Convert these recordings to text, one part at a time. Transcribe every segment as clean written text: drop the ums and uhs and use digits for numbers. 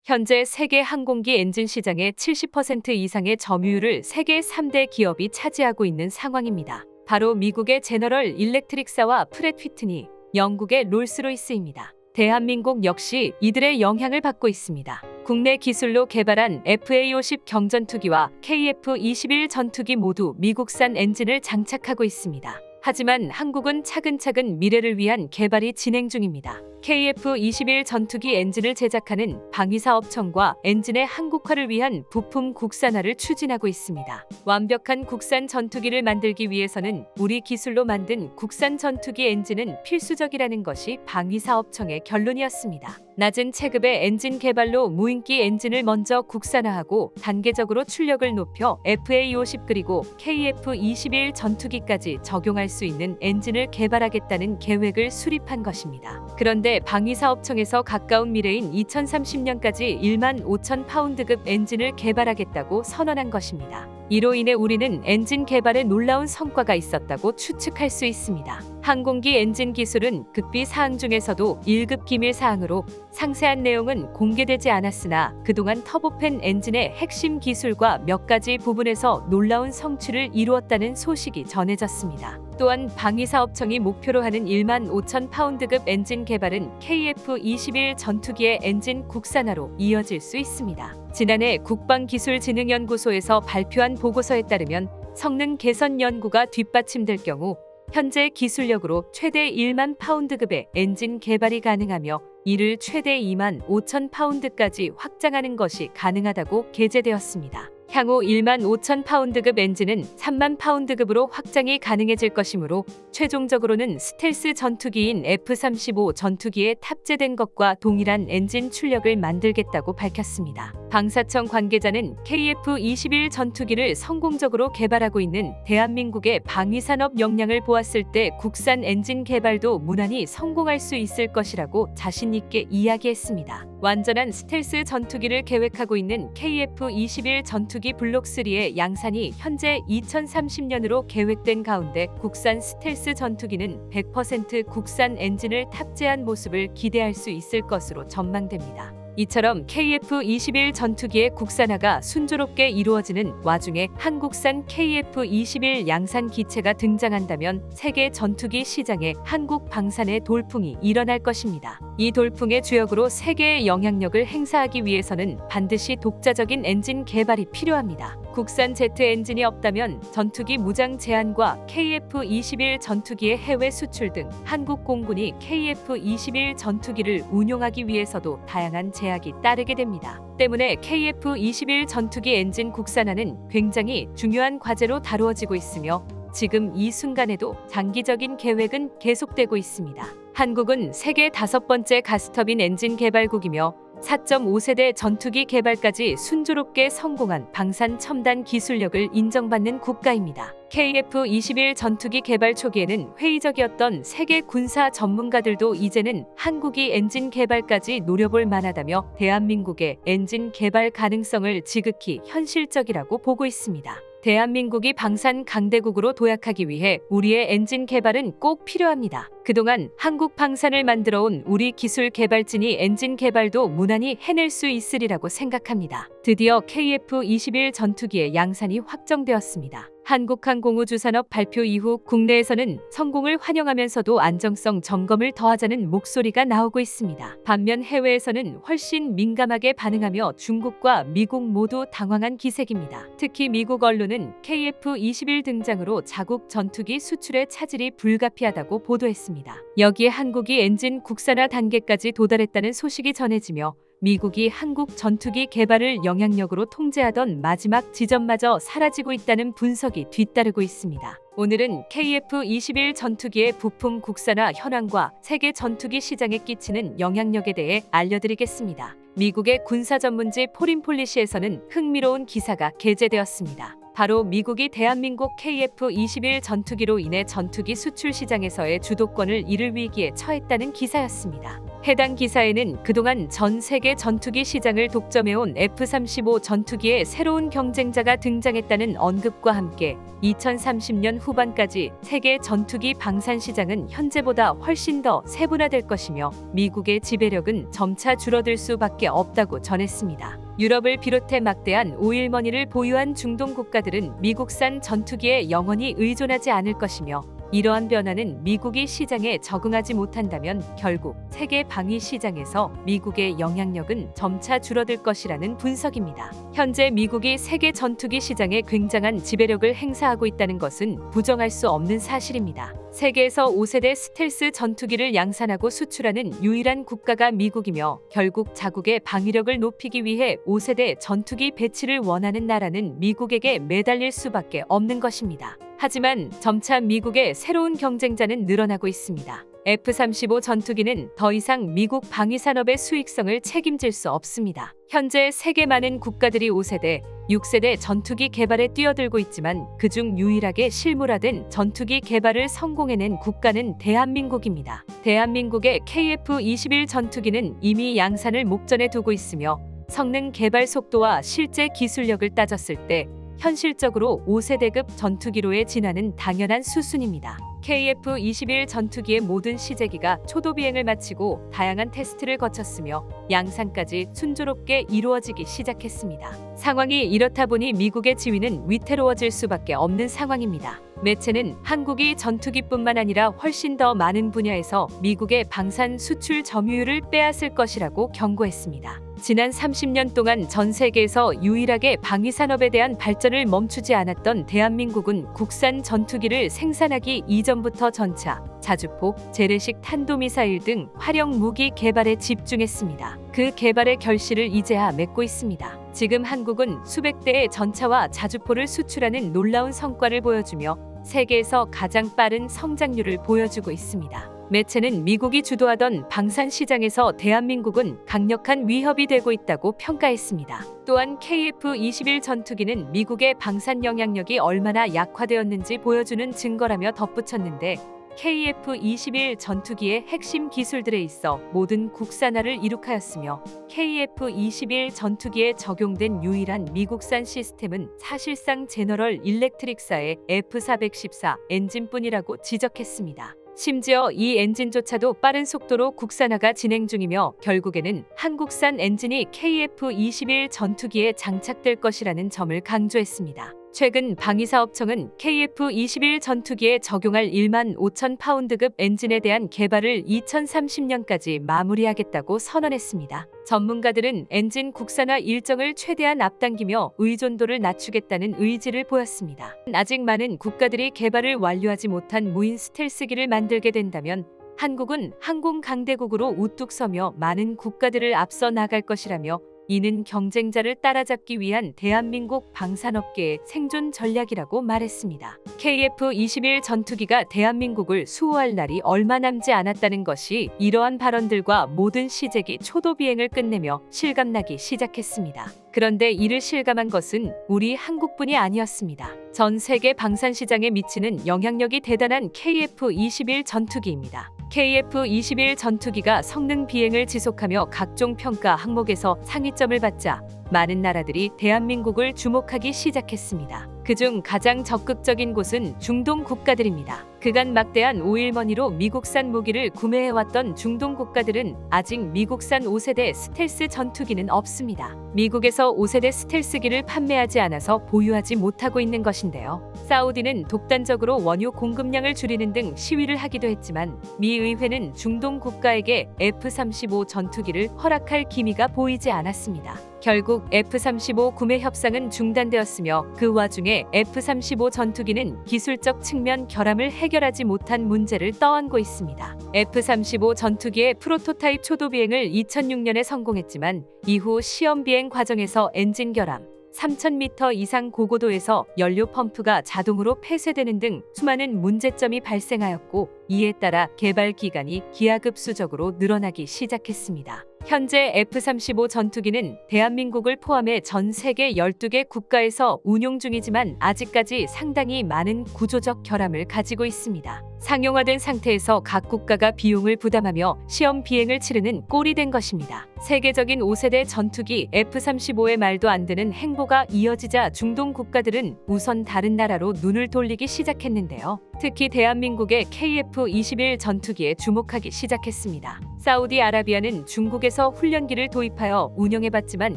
현재 세계 항공기 엔진 시장의 70% 이상의 점유율을 세계 3대 기업이 차지하고 있는 상황입니다. 바로 미국의 제너럴 일렉트릭사와 프렛 휘트니, 영국의 롤스로이스입니다. 대한민국 역시 이들의 영향을 받고 있습니다. 국내 기술로 개발한 FA-50 경전투기와 KF-21 전투기 모두 미국산 엔진을 장착하고 있습니다. 하지만 한국은 차근차근 미래를 위한 개발이 진행 중입니다. KF-21 전투기 엔진을 제작하는 방위사업청과 엔진의 한국화를 위한 부품 국산화를 추진하고 있습니다. 완벽한 국산 전투기를 만들기 위해서는 우리 기술로 만든 국산 전투기 엔진은 필수적이라는 것이 방위사업청의 결론이었습니다. 낮은 체급의 엔진 개발로 무인기 엔진을 먼저 국산화하고 단계적으로 출력을 높여 FA-50 그리고 KF-21 전투기까지 적용할 수 있는 엔진을 개발하겠다는 계획을 수립한 것입니다. 그런데 방위사업청에서 가까운 미래인 2030년까지 1만 5천 파운드급 엔진을 개발하겠다고 선언한 것입니다. 이로 인해 우리는 엔진 개발에 놀라운 성과가 있었다고 추측할 수 있습니다. 항공기 엔진 기술은 극비 사항 중에서도 1급 기밀 사항으로 상세한 내용은 공개되지 않았으나 그동안 터보팬 엔진의 핵심 기술과 몇 가지 부분에서 놀라운 성취를 이루었다는 소식이 전해졌습니다. 또한 방위사업청이 목표로 하는 1만 5천 파운드급 엔진 개발은 KF-21 전투기의 엔진 국산화로 이어질 수 있습니다. 지난해 국방기술진흥연구소에서 발표한 보고서에 따르면 성능 개선 연구가 뒷받침될 경우 현재 기술력으로 최대 1만 파운드급의 엔진 개발이 가능하며 이를 최대 2만 5천 파운드까지 확장하는 것이 가능하다고 게재되었습니다. 향후 1만 5천 파운드급 엔진은 3만 파운드급으로 확장이 가능해질 것이므로 최종적으로는 스텔스 전투기인 F-35 전투기에 탑재된 것과 동일한 엔진 출력을 만들겠다고 밝혔습니다. 방사청 관계자는 KF-21 전투기를 성공적으로 개발하고 있는 대한민국의 방위산업 역량을 보았을 때 국산 엔진 개발도 무난히 성공할 수 있을 것이라고 자신 있게 이야기했습니다. 완전한 스텔스 전투기를 계획하고 있는 KF-21 전투기 블록 3의 양산이 현재 2030년으로 계획된 가운데 국산 스텔스 전투기는 100% 국산 엔진을 탑재한 모습을 기대할 수 있을 것으로 전망됩니다. 이처럼 KF-21 전투기의 국산화가 순조롭게 이루어지는 와중에 한국산 KF-21 양산 기체가 등장한다면 세계 전투기 시장에 한국 방산의 돌풍이 일어날 것입니다. 이 돌풍의 주역으로 세계의 영향력을 행사하기 위해서는 반드시 독자적인 엔진 개발이 필요합니다. 국산 제트 엔진이 없다면 전투기 무장 제한과 KF-21 전투기의 해외 수출 등 한국 공군이 KF-21 전투기를 운용하기 위해서도 다양한 제약이 따르게 됩니다. 때문에 KF-21 전투기 엔진 국산화는 굉장히 중요한 과제로 다루어지고 있으며 지금 이 순간에도 장기적인 계획은 계속되고 있습니다. 한국은 세계 5번째 가스터빈 엔진 개발국이며 4.5세대 전투기 개발까지 순조롭게 성공한 방산 첨단 기술력을 인정받는 국가입니다. KF-21 전투기 개발 초기에는 회의적이었던 세계 군사 전문가들도 이제는 한국이 엔진 개발까지 노려볼 만하다며 대한민국의 엔진 개발 가능성을 지극히 현실적이라고 보고 있습니다. 대한민국이 방산 강대국으로 도약하기 위해 우리의 엔진 개발은 꼭 필요합니다. 그동안 한국 방산을 만들어온 우리 기술 개발진이 엔진 개발도 무난히 해낼 수 있으리라고 생각합니다. 드디어 KF-21 전투기의 양산이 확정되었습니다. 한국항공우주산업 발표 이후 국내에서는 성공을 환영하면서도 안정성 점검을 더하자는 목소리가 나오고 있습니다. 반면 해외에서는 훨씬 민감하게 반응하며 중국과 미국 모두 당황한 기색입니다. 특히 미국 언론은 KF-21 등장으로 자국 전투기 수출의 차질이 불가피하다고 보도했습니다. 여기에 한국이 엔진 국산화 단계까지 도달했다는 소식이 전해지며 미국이 한국 전투기 개발을 영향력으로 통제하던 마지막 지점마저 사라지고 있다는 분석이 뒤따르고 있습니다. 오늘은 KF-21 전투기의 부품 국산화 현황과 세계 전투기 시장에 끼치는 영향력에 대해 알려드리겠습니다. 미국의 군사 전문지 포린폴리시에서는 흥미로운 기사가 게재되었습니다. 바로 미국이 대한민국 KF-21 전투기로 인해 전투기 수출 시장에서의 주도권을 잃을 위기에 처했다는 기사였습니다. 해당 기사에는 그동안 전 세계 전투기 시장을 독점해온 F-35 전투기의 새로운 경쟁자가 등장했다는 언급과 함께 2030년 후반까지 세계 전투기 방산 시장은 현재보다 훨씬 더 세분화될 것이며 미국의 지배력은 점차 줄어들 수밖에 없다고 전했습니다. 유럽을 비롯해 막대한 오일머니를 보유한 중동 국가들은 미국산 전투기에 영원히 의존하지 않을 것이며 이러한 변화는 미국이 시장에 적응하지 못한다면 결국 세계 방위 시장에서 미국의 영향력은 점차 줄어들 것이라는 분석입니다. 현재 미국이 세계 전투기 시장에 굉장한 지배력을 행사하고 있다는 것은 부정할 수 없는 사실입니다. 세계에서 5세대 스텔스 전투기를 양산하고 수출하는 유일한 국가가 미국이며 결국 자국의 방위력을 높이기 위해 5세대 전투기 배치를 원하는 나라는 미국에게 매달릴 수밖에 없는 것입니다. 하지만 점차 미국의 새로운 경쟁자는 늘어나고 있습니다. F-35 전투기는 더 이상 미국 방위산업의 수익성을 책임질 수 없습니다. 현재 세계 많은 국가들이 5세대, 6세대 전투기 개발에 뛰어들고 있지만 그중 유일하게 실물화된 전투기 개발을 성공해낸 국가는 대한민국입니다. 대한민국의 KF-21 전투기는 이미 양산을 목전에 두고 있으며 성능 개발 속도와 실제 기술력을 따졌을 때 현실적으로 5세대급 전투기로의 진화는 당연한 수순입니다. KF-21 전투기의 모든 시제기가 초도 비행을 마치고 다양한 테스트를 거쳤으며 양산까지 순조롭게 이루어지기 시작했습니다. 상황이 이렇다 보니 미국의 지위는 위태로워질 수밖에 없는 상황입니다. 매체는 한국이 전투기뿐만 아니라 훨씬 더 많은 분야에서 미국의 방산 수출 점유율을 빼앗을 것이라고 경고했습니다. 지난 30년 동안 전 세계에서 유일하게 방위산업에 대한 발전을 멈추지 않았던 대한민국은 국산 전투기를 생산하기 이전부터 전차, 자주포, 재래식 탄도미사일 등 활용 무기 개발에 집중했습니다. 그 개발의 결실을 이제야 맺고 있습니다. 지금 한국은 수백 대의 전차와 자주포를 수출하는 놀라운 성과를 보여주며 세계에서 가장 빠른 성장률을 보여주고 있습니다. 매체는 미국이 주도하던 방산 시장에서 대한민국은 강력한 위협이 되고 있다고 평가했습니다. 또한 KF-21 전투기는 미국의 방산 영향력이 얼마나 약화되었는지 보여주는 증거라며 덧붙였는데 KF-21 전투기의 핵심 기술들에 있어 모든 국산화를 이룩하였으며 KF-21 전투기에 적용된 유일한 미국산 시스템은 사실상 제너럴 일렉트릭사의 F414 엔진뿐이라고 지적했습니다. 심지어 이 엔진조차도 빠른 속도로 국산화가 진행 중이며 결국에는 한국산 엔진이 KF-21 전투기에 장착될 것이라는 점을 강조했습니다. 최근 방위사업청은 KF-21 전투기에 적용할 1만 5천 파운드급 엔진에 대한 개발을 2030년까지 마무리하겠다고 선언했습니다. 전문가들은 엔진 국산화 일정을 최대한 앞당기며 의존도를 낮추겠다는 의지를 보였습니다. 아직 많은 국가들이 개발을 완료하지 못한 무인 스텔스기를 만들게 된다면 한국은 항공 강대국으로 우뚝 서며 많은 국가들을 앞서 나갈 것이라며 이는 경쟁자를 따라잡기 위한 대한민국 방산업계의 생존 전략이라고 말했습니다. KF-21 전투기가 대한민국을 수호할 날이 얼마 남지 않았다는 것이 이러한 발언들과 모든 시제기 초도 비행을 끝내며 실감나기 시작했습니다. 그런데 이를 실감한 것은 우리 한국뿐이 아니었습니다. 전 세계 방산 시장에 미치는 영향력이 대단한 KF-21 전투기입니다. KF-21 전투기가 성능 비행을 지속하며 각종 평가 항목에서 상위점을 받자 많은 나라들이 대한민국을 주목하기 시작했습니다. 그중 가장 적극적인 곳은 중동 국가들입니다. 그간 막대한 오일머니로 미국산 무기를 구매해왔던 중동 국가들은 아직 미국산 5세대 스텔스 전투기는 없습니다. 미국에서 5세대 스텔스기를 판매하지 않아서 보유하지 못하고 있는 것인데요. 사우디는 독단적으로 원유 공급량을 줄이는 등 시위를 하기도 했지만 미 의회는 중동 국가에게 F-35 전투기를 허락할 기미가 보이지 않았습니다. 결국 F-35 구매 협상은 중단되었으며 그 와중에 F-35 전투기는 기술적 측면 결함을 해결하지 못한 문제를 떠안고 있습니다. F-35 전투기의 프로토타입 초도 비행을 2006년에 성공했지만 이후 시험 비행 과정에서 엔진 결함, 3,000m 이상 고고도에서 연료 펌프가 자동으로 폐쇄되는 등 수많은 문제점이 발생하였고 이에 따라 개발 기간이 기하급수적으로 늘어나기 시작했습니다. 현재 F-35 전투기는 대한민국을 포함해 전 세계 12개 국가에서 운용 중이지만 아직까지 상당히 많은 구조적 결함을 가지고 있습니다. 상용화된 상태에서 각 국가가 비용을 부담하며 시험 비행을 치르는 꼴이 된 것입니다. 세계적인 5세대 전투기 F-35의 말도 안 되는 행보가 이어지자 중동 국가들은 우선 다른 나라로 눈을 돌리기 시작했는데요. 특히 대한민국의 KF-21 전투기에 주목하기 시작했습니다. 사우디아라비아는 중국에서 훈련기를 도입하여 운영해봤지만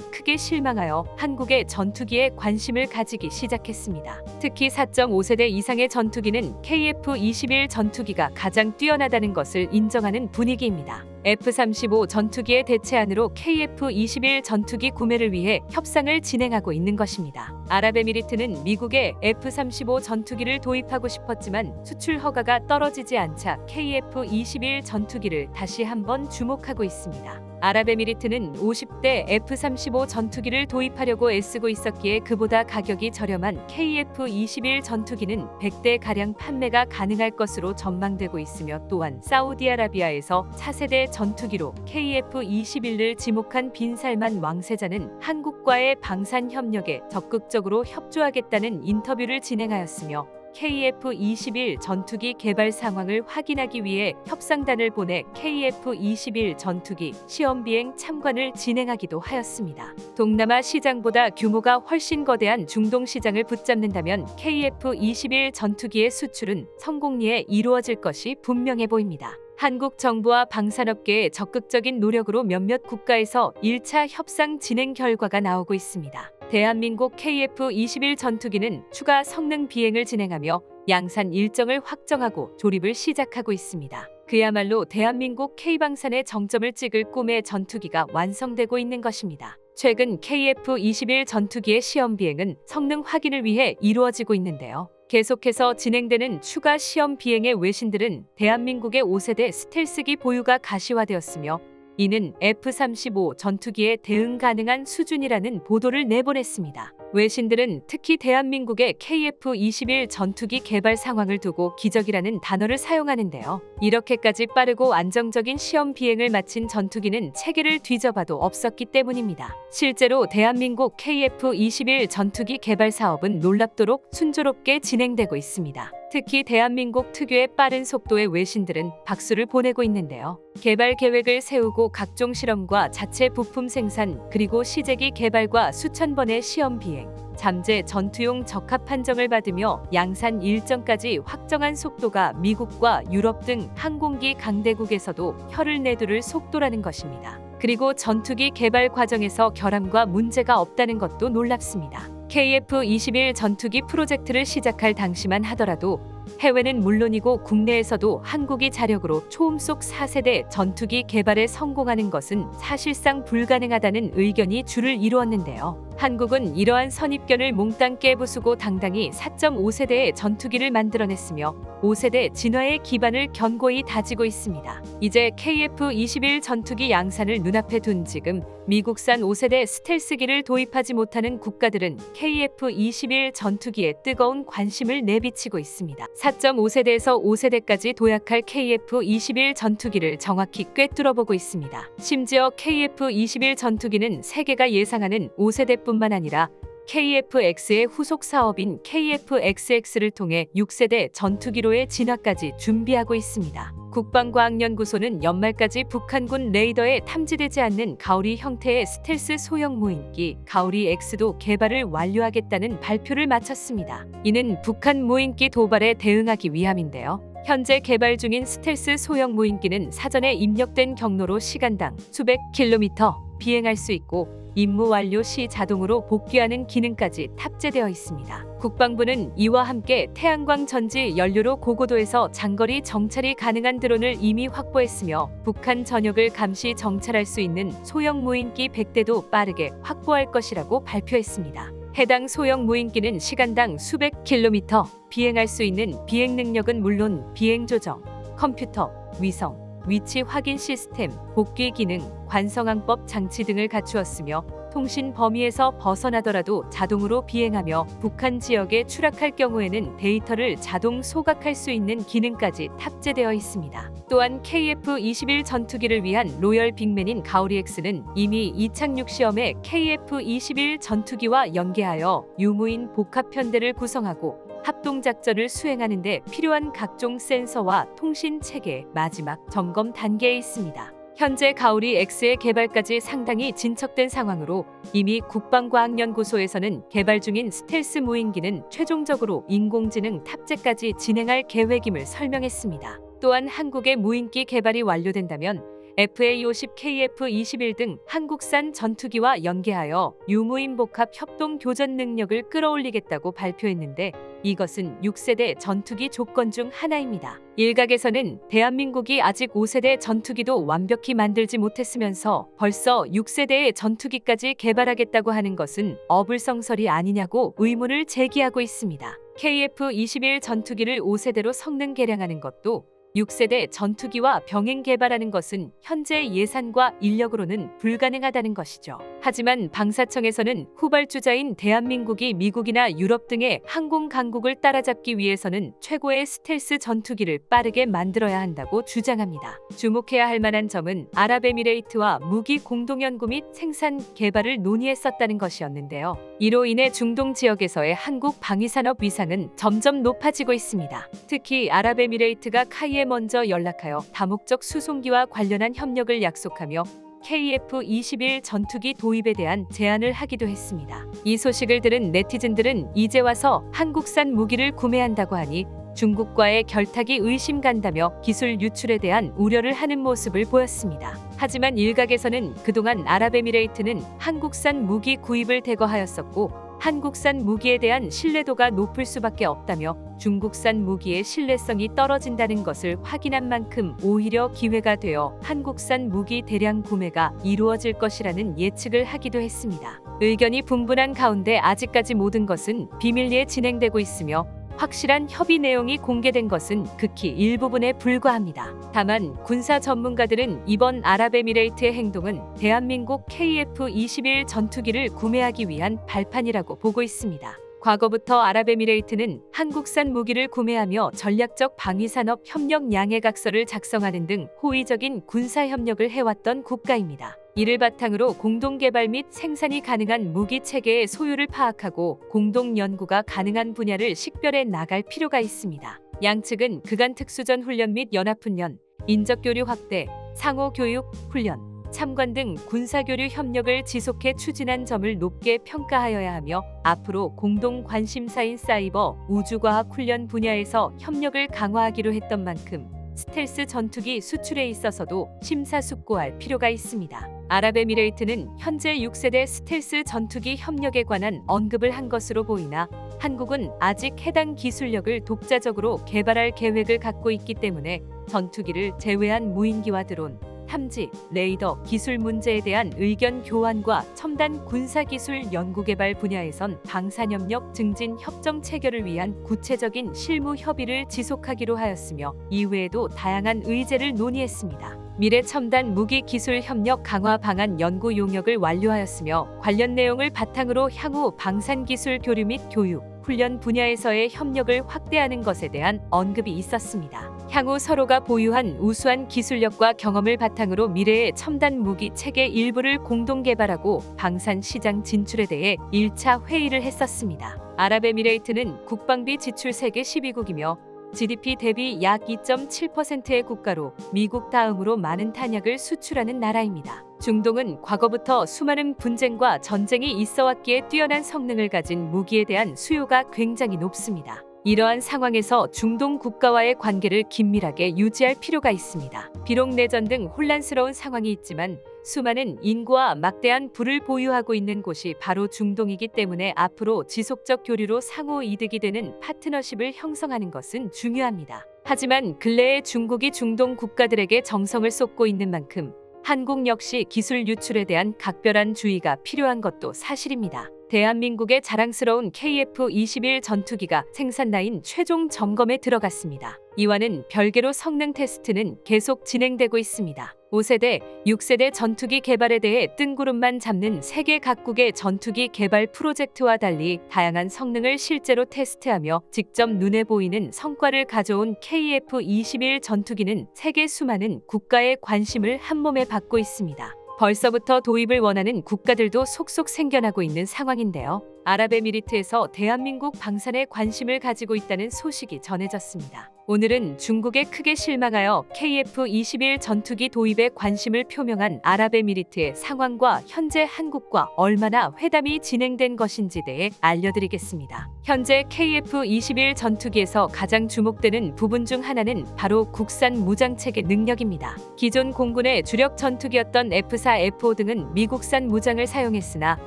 크게 실망하여 한국의 전투기에 관심을 가지기 시작했습니다. 특히 4.5세대 이상의 전투기는 KF-21 전투기가 가장 뛰어나다는 것을 인정하는 분위기입니다. F-35 전투기의 대체안으로 KF-21 전투기 구매를 위해 협상을 진행하고 있는 것입니다. 아랍에미리트는 미국에 F-35 전투기를 도입하고 싶었지만 수출 허가가 떨어지지 않자 KF-21 전투기를 다시 한번 주목하고 있습니다. 아랍에미리트는 50대 F-35 전투기를 도입하려고 애쓰고 있었기에 그보다 가격이 저렴한 KF-21 전투기는 100대가량 판매가 가능할 것으로 전망되고 있으며 또한 사우디아라비아에서 차세대 전투기로 KF-21을 지목한 빈살만 왕세자는 한국과의 방산 협력에 적극적으로 협조하겠다는 인터뷰를 진행하였으며 KF-21 전투기 개발 상황을 확인하기 위해 협상단을 보내 KF-21 전투기 시험 비행 참관을 진행하기도 하였습니다. 동남아 시장보다 규모가 훨씬 거대한 중동 시장을 붙잡는다면 KF-21 전투기의 수출은 성공리에 이루어질 것이 분명해 보입니다. 한국 정부와 방산업계의 적극적인 노력으로 몇몇 국가에서 1차 협상 진행 결과가 나오고 있습니다. 대한민국 KF-21 전투기는 추가 성능 비행을 진행하며 양산 일정을 확정하고 조립을 시작하고 있습니다. 그야말로 대한민국 K방산의 정점을 찍을 꿈의 전투기가 완성되고 있는 것입니다. 최근 KF-21 전투기의 시험 비행은 성능 확인을 위해 이루어지고 있는데요. 계속해서 진행되는 추가 시험 비행의 외신들은 대한민국의 5세대 스텔스기 보유가 가시화되었으며 이는 F-35 전투기에 대응 가능한 수준이라는 보도를 내보냈습니다. 외신들은 특히 대한민국의 KF-21 전투기 개발 상황을 두고 기적이라는 단어를 사용하는데요. 이렇게까지 빠르고 안정적인 시험 비행을 마친 전투기는 체계를 뒤져봐도 없었기 때문입니다. 실제로 대한민국 KF-21 전투기 개발 사업은 놀랍도록 순조롭게 진행되고 있습니다. 특히 대한민국 특유의 빠른 속도의 외신들은 박수를 보내고 있는데요. 개발 계획을 세우고 각종 실험과 자체 부품 생산 그리고 시제기 개발과 수천 번의 시험 비행, 잠재 전투용 적합 판정을 받으며 양산 일정까지 확정한 속도가 미국과 유럽 등 항공기 강대국에서도 혀를 내두를 속도라는 것입니다. 그리고 전투기 개발 과정에서 결함과 문제가 없다는 것도 놀랍습니다. KF-21 전투기 프로젝트를 시작할 당시만 하더라도 해외는 물론이고 국내에서도 한국이 자력으로 초음속 4세대 전투기 개발에 성공하는 것은 사실상 불가능하다는 의견이 줄을 이루었는데요. 한국은 이러한 선입견을 몽땅 깨부수고 당당히 4.5세대의 전투기를 만들어냈으며 5세대 진화의 기반을 견고히 다지고 있습니다. 이제 KF-21 전투기 양산을 눈앞에 둔 지금 미국산 5세대 스텔스기를 도입하지 못하는 국가들은 KF-21 전투기에 뜨거운 관심을 내비치고 있습니다. 4.5세대에서 5세대까지 도약할 KF-21 전투기를 정확히 꿰뚫어보고 있습니다. 심지어 KF-21 전투기는 세계가 예상하는 5세대뿐만 아니라 KF-X의 후속 사업인 KF-XX를 통해 6세대 전투기로의 진화까지 준비하고 있습니다. 국방과학연구소는 연말까지 북한군 레이더에 탐지되지 않는 가오리 형태의 스텔스 소형 무인기 가오리 X도 개발을 완료하겠다는 발표를 마쳤습니다. 이는 북한 무인기 도발에 대응하기 위함인데요. 현재 개발 중인 스텔스 소형 무인기는 사전에 입력된 경로로 시간당 수백 킬로미터 비행할 수 있고 임무 완료 시 자동으로 복귀하는 기능까지 탑재되어 있습니다. 국방부는 이와 함께 태양광 전지 연료로 고고도에서 장거리 정찰이 가능한 드론을 이미 확보했으며 북한 전역을 감시 정찰할 수 있는 소형 무인기 100대도 빠르게 확보할 것이라고 발표했습니다. 해당 소형 무인기는 시간당 수백 킬로미터 비행할 수 있는 비행 능력은 물론 비행 조정, 컴퓨터, 위성, 위치 확인 시스템, 복귀 기능, 관성항법 장치 등을 갖추었으며 통신 범위에서 벗어나더라도 자동으로 비행하며 북한 지역에 추락할 경우에는 데이터를 자동 소각할 수 있는 기능까지 탑재되어 있습니다. 또한 KF-21 전투기를 위한 로열 빅맨인 가오리 X는 이미 이착륙 시험에 KF-21 전투기와 연계하여 유무인 복합 편대를 구성하고 합동작전을 수행하는 데 필요한 각종 센서와 통신 체계 마지막 점검 단계에 있습니다. 현재 가오리 X의 개발까지 상당히 진척된 상황으로 이미 국방과학연구소에서는 개발 중인 스텔스 무인기는 최종적으로 인공지능 탑재까지 진행할 계획임을 설명했습니다. 또한 한국의 무인기 개발이 완료된다면 FA-50, KF-21 등 한국산 전투기와 연계하여 유무인 복합 협동 교전 능력을 끌어올리겠다고 발표했는데 이것은 6세대 전투기 조건 중 하나입니다. 일각에서는 대한민국이 아직 5세대 전투기도 완벽히 만들지 못했으면서 벌써 6세대의 전투기까지 개발하겠다고 하는 것은 어불성설이 아니냐고 의문을 제기하고 있습니다. KF-21 전투기를 5세대로 성능 개량하는 것도 6세대 전투기와 병행 개발하는 것은 현재 예산과 인력으로는 불가능하다는 것이죠. 하지만 방사청에서는 후발주자인 대한민국이 미국이나 유럽 등의 항공 강국을 따라잡기 위해서는 최고의 스텔스 전투기를 빠르게 만들어야 한다고 주장합니다. 주목해야 할 만한 점은 아랍에미레이트와 무기 공동연구 및 생산 개발을 논의했었다는 것이었는데요. 이로 인해 중동 지역에서의 한국 방위산업 위상은 점점 높아지고 있습니다. 특히 아랍에미레이트가 카이에 먼저 연락하여 다목적 수송기와 관련한 협력을 약속하며 KF-21 전투기 도입에 대한 제안을 하기도 했습니다. 이 소식을 들은 네티즌들은 이제 와서 한국산 무기를 구매한다고 하니 중국과의 결탁이 의심간다며 기술 유출에 대한 우려를 하는 모습을 보였습니다. 하지만 일각에서는 그동안 아랍에미레이트는 한국산 무기 구입을 대거하였었고 한국산 무기에 대한 신뢰도가 높을 수밖에 없다며 중국산 무기의 신뢰성이 떨어진다는 것을 확인한 만큼 오히려 기회가 되어 한국산 무기 대량 구매가 이루어질 것이라는 예측을 하기도 했습니다. 의견이 분분한 가운데 아직까지 모든 것은 비밀리에 진행되고 있으며 확실한 협의 내용이 공개된 것은 극히 일부분에 불과합니다. 다만 군사 전문가들은 이번 아랍에미레이트의 행동은 대한민국 KF-21 전투기를 구매하기 위한 발판이라고 보고 있습니다. 과거부터 아랍에미레이트는 한국산 무기를 구매하며 전략적 방위산업 협력 양해각서를 작성하는 등 호의적인 군사협력을 해왔던 국가입니다. 이를 바탕으로 공동개발 및 생산이 가능한 무기 체계의 소유를 파악하고 공동 연구가 가능한 분야를 식별해 나갈 필요가 있습니다. 양측은 그간 특수전 훈련 및 연합훈련, 인적교류 확대, 상호교육, 훈련, 참관 등 군사교류 협력을 지속해 추진한 점을 높게 평가하여야 하며 앞으로 공동 관심사인 사이버, 우주과학 훈련 분야에서 협력을 강화하기로 했던 만큼 스텔스 전투기 수출에 있어서도 심사숙고할 필요가 있습니다. 아랍에미레이트는 현재 6세대 스텔스 전투기 협력에 관한 언급을 한 것으로 보이나 한국은 아직 해당 기술력을 독자적으로 개발할 계획을 갖고 있기 때문에 전투기를 제외한 무인기와 드론, 탐지, 레이더 기술 문제에 대한 의견 교환과 첨단 군사기술 연구개발 분야에선 방산협력 증진 협정 체결을 위한 구체적인 실무 협의를 지속하기로 하였으며 이외에도 다양한 의제를 논의했습니다. 미래 첨단 무기 기술 협력 강화 방안 연구 용역을 완료하였으며 관련 내용을 바탕으로 향후 방산 기술 교류 및 교육, 훈련 분야에서의 협력을 확대하는 것에 대한 언급이 있었습니다. 향후 서로가 보유한 우수한 기술력과 경험을 바탕으로 미래의 첨단 무기 체계 일부를 공동 개발하고 방산 시장 진출에 대해 1차 회의를 했었습니다. 아랍에미레이트는 국방비 지출 세계 12국이며 GDP 대비 약 2.7%의 국가로 미국 다음으로 많은 탄약을 수출하는 나라입니다. 중동은 과거부터 수많은 분쟁과 전쟁이 있어왔기에 뛰어난 성능을 가진 무기에 대한 수요가 굉장히 높습니다. 이러한 상황에서 중동 국가와의 관계를 긴밀하게 유지할 필요가 있습니다. 비록 내전 등 혼란스러운 상황이 있지만 수많은 인구와 막대한 부를 보유하고 있는 곳이 바로 중동이기 때문에 앞으로 지속적 교류로 상호 이득이 되는 파트너십을 형성하는 것은 중요합니다. 하지만 근래에 중국이 중동 국가들에게 정성을 쏟고 있는 만큼 한국 역시 기술 유출에 대한 각별한 주의가 필요한 것도 사실입니다. 대한민국의 자랑스러운 KF-21 전투기가 생산 라인 최종 점검에 들어갔습니다. 이와는 별개로 성능 테스트는 계속 진행되고 있습니다. 5세대, 6세대 전투기 개발에 대해 뜬구름만 잡는 세계 각국의 전투기 개발 프로젝트와 달리 다양한 성능을 실제로 테스트하며 직접 눈에 보이는 성과를 가져온 KF-21 전투기는 세계 수많은 국가의 관심을 한몸에 받고 있습니다. 벌써부터 도입을 원하는 국가들도 속속 생겨나고 있는 상황인데요. 아랍에미리트에서 대한민국 방산에 관심을 가지고 있다는 소식이 전해졌습니다. 오늘은 중국에 크게 실망하여 KF-21 전투기 도입에 관심을 표명한 아랍에미리트의 상황과 현재 한국과 얼마나 회담이 진행된 것인지 대해 알려드리겠습니다. 현재 KF-21 전투기에서 가장 주목되는 부분 중 하나는 바로 국산 무장체계 능력입니다. 기존 공군의 주력 전투기였던 F4, F5 등은 미국산 무장을 사용했으나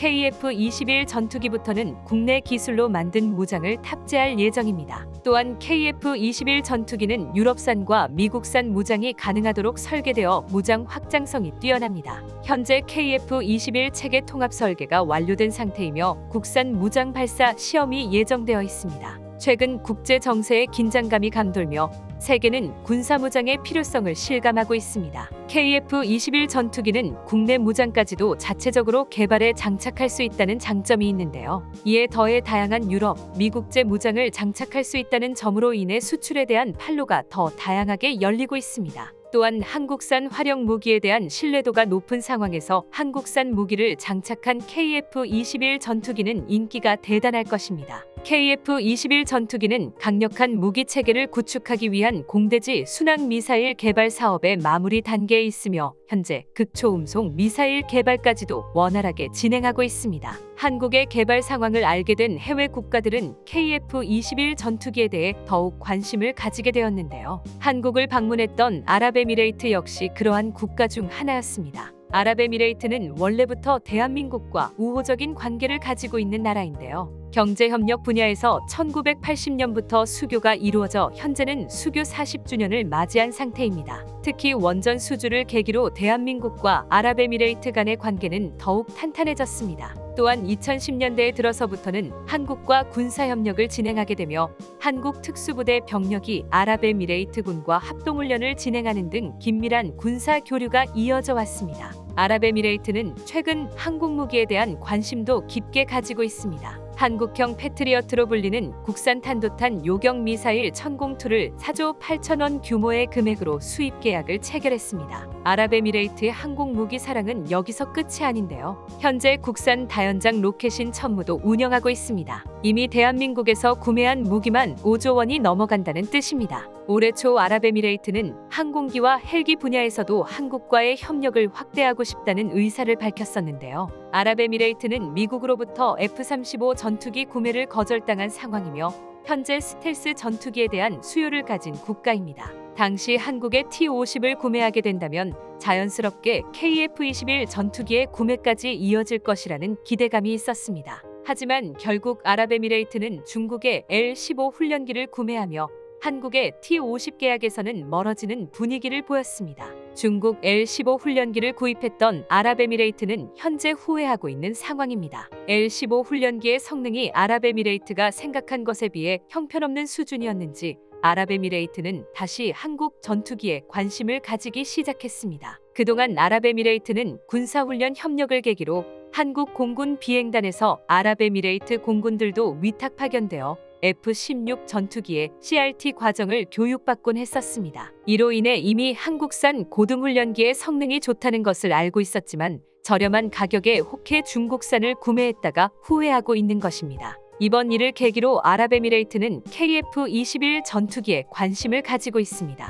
KF-21 전투기부터는 국내 기술로 만든 무장을 탑재할 예정입니다. 또한 KF-21 전투기는 유럽산과 미국산 무장이 가능하도록 설계되어 무장 확장성이 뛰어납니다. 현재 KF-21 체계 통합 설계가 완료된 상태이며 국산 무장 발사 시험이 예정되어 있습니다. 최근 국제 정세의 긴장감이 감돌며 세계는 군사무장의 필요성을 실감하고 있습니다. KF-21 전투기는 국내 무장까지도 자체적으로 개발해 장착할 수 있다는 장점이 있는데요. 이에 더해 다양한 유럽, 미국제 무장을 장착할 수 있다는 점으로 인해 수출에 대한 판로가 더 다양하게 열리고 있습니다. 또한 한국산 활용 무기에 대한 신뢰도가 높은 상황에서 한국산 무기를 장착한 KF-21 전투기는 인기가 대단할 것입니다. KF-21 전투기는 강력한 무기 체계를 구축하기 위한 공대지 순항 미사일 개발 사업의 마무리 단계에 있으며 현재 극초음속 미사일 개발까지도 원활하게 진행하고 있습니다. 한국의 개발 상황을 알게 된 해외 국가들은 KF-21 전투기에 대해 더욱 관심을 가지게 되었는데요. 한국을 방문했던 아랍에미레이트 역시 그러한 국가 중 하나였습니다. 아랍에미레이트는 원래부터 대한민국과 우호적인 관계를 가지고 있는 나라인데요. 경제협력 분야에서 1980년부터 수교가 이루어져 현재는 수교 40주년을 맞이한 상태입니다. 특히 원전 수주를 계기로 대한민국과 아랍에미레이트 간의 관계는 더욱 탄탄해졌습니다. 또한 2010년대에 들어서부터는 한국과 군사협력을 진행하게 되며 한국 특수부대 병력이 아랍에미레이트군과 합동훈련을 진행하는 등 긴밀한 군사 교류가 이어져 왔습니다. 아랍에미레이트는 최근 항공 무기에 대한 관심도 깊게 가지고 있습니다. 한국형 패트리어트로 불리는 국산 탄도탄 요격 미사일 천공2를 4조 8천원 규모의 금액으로 수입 계약을 체결했습니다. 아랍에미레이트의 항공 무기 사랑은 여기서 끝이 아닌데요. 현재 국산 다연장 로켓인 천무도 운영하고 있습니다. 이미 대한민국에서 구매한 무기만 5조 원이 넘어간다는 뜻입니다. 올해 초 아랍에미레이트는 항공기와 헬기 분야에서도 한국과의 협력을 확대하고 싶다는 의사를 밝혔었는데요. 아랍에미레이트는 미국으로부터 F-35 전투기 구매를 거절당한 상황이며 현재 스텔스 전투기에 대한 수요를 가진 국가입니다. 당시 한국의 T-50을 구매하게 된다면 자연스럽게 KF-21 전투기의 구매까지 이어질 것이라는 기대감이 있었습니다. 하지만 결국 아랍에미레이트는 중국의 L-15 훈련기를 구매하며 한국의 T-50 계약에서는 멀어지는 분위기를 보였습니다. 중국 L-15 훈련기를 구입했던 아랍에미레이트는 현재 후회하고 있는 상황입니다. L-15 훈련기의 성능이 아랍에미레이트가 생각한 것에 비해 형편없는 수준이었는지 아랍에미레이트는 다시 한국 전투기에 관심을 가지기 시작했습니다. 그동안 아랍에미레이트는 군사훈련 협력을 계기로 한국 공군 비행단에서 아랍에미레이트 공군들도 위탁 파견되어 F-16 전투기의 CRT 과정을 교육받곤 했었습니다. 이로 인해 이미 한국산 고등훈련기의 성능이 좋다는 것을 알고 있었지만 저렴한 가격에 혹해 중국산을 구매했다가 후회하고 있는 것입니다. 이번 일을 계기로 아랍에미레이트는 KF-21 전투기에 관심을 가지고 있습니다.